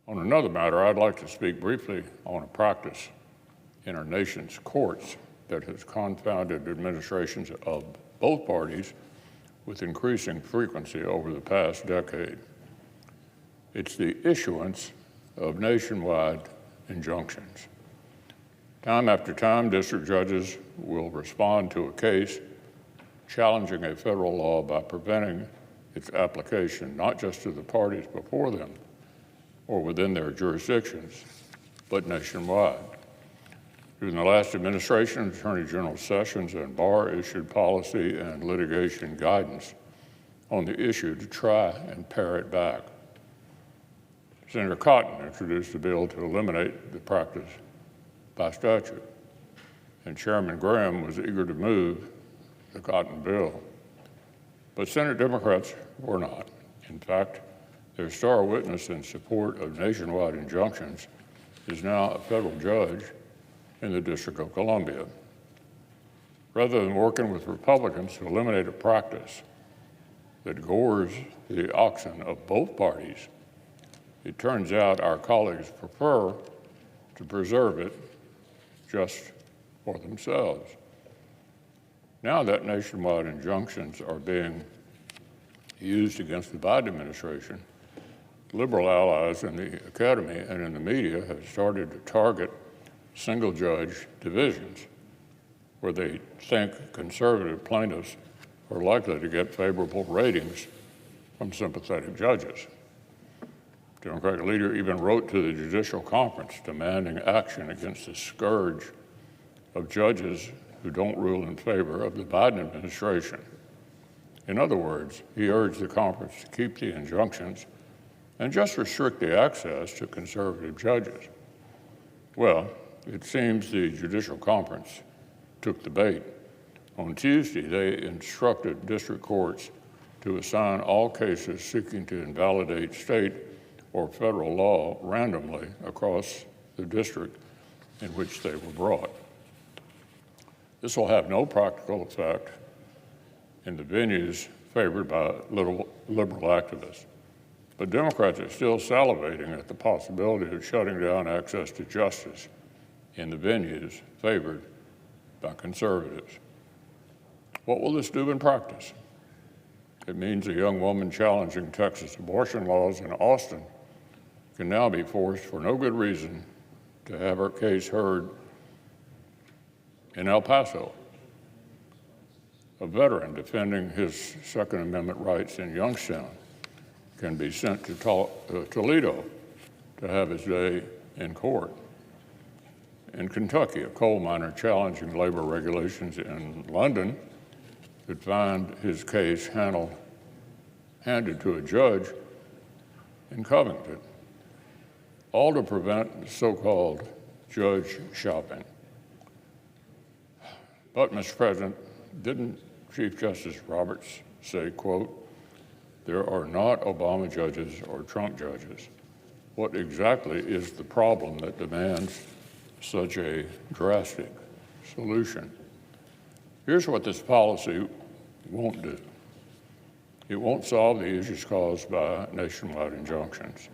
On another matter, I'd like to speak briefly on a practice in our nation's courts that has confounded administrations of both parties with increasing frequency over the past decade. It's the issuance of nationwide injunctions. Time after time, district judges will respond to a case challenging a federal law by preventing its application not just to the parties before them or within their jurisdictions, but nationwide. During the last administration, Attorney General Sessions and Barr issued policy and litigation guidance on the issue to try and pare it back. Senator Cotton introduced a bill to eliminate the practice by statute, and Chairman Graham was eager to move the Cotton bill. But Senate Democrats were not. In fact, their star witness in support of nationwide injunctions is now a federal judge in the District of Columbia. Rather than working with Republicans to eliminate a practice that gores the oxen of both parties, it turns out our colleagues prefer to preserve it just for themselves. Now that nationwide injunctions are being used against the Biden administration, liberal allies in the academy and in the media have started to target single-judge divisions where they think conservative plaintiffs are likely to get favorable ratings from sympathetic judges. The Democratic leader even wrote to the Judicial Conference demanding action against the scourge of judges who don't rule in favor of the Biden administration. In other words, he urged the conference to keep the injunctions and just restrict the access to conservative judges. Well, it seems the Judicial Conference took the bait. On Tuesday, they instructed district courts to assign all cases seeking to invalidate state or federal law randomly across the district in which they were brought. This will have no practical effect in the venues favored by liberal activists. But Democrats are still salivating at the possibility of shutting down access to justice in the venues favored by conservatives. What will this do in practice? It means a young woman challenging Texas abortion laws in Austin can now be forced for no good reason to have her case heard in El Paso. A veteran defending his Second Amendment rights in Youngstown can be sent to Toledo to have his day in court. In Kentucky, a coal miner challenging labor regulations in London could find his case handed to a judge in Covington, all to prevent so-called judge shopping. But, Mr. President, didn't Chief Justice Roberts say, quote, "There are not Obama judges or Trump judges"? What exactly is the problem that demands such a drastic solution? Here's what this policy won't do. It won't solve the issues caused by nationwide injunctions.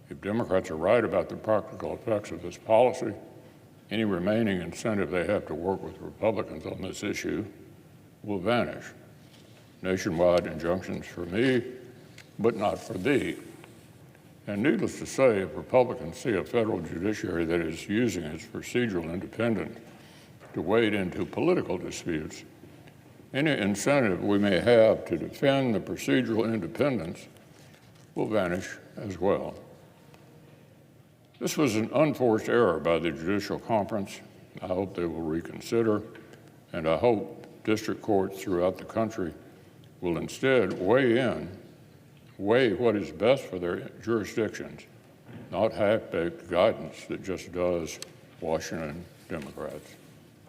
If Democrats are right about the practical effects of this policy, any remaining incentive they have to work with Republicans on this issue will vanish. Nationwide injunctions for me, but not for thee. And needless to say, if Republicans see a federal judiciary that is using its procedural independence to wade into political disputes, any incentive we may have to defend the procedural independence will vanish as well. This was an unforced error by the Judicial Conference. I hope they will reconsider, and I hope district courts throughout the country will instead weigh what is best for their jurisdictions, not half-baked guidance that just does Washington Democrats'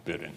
bidding.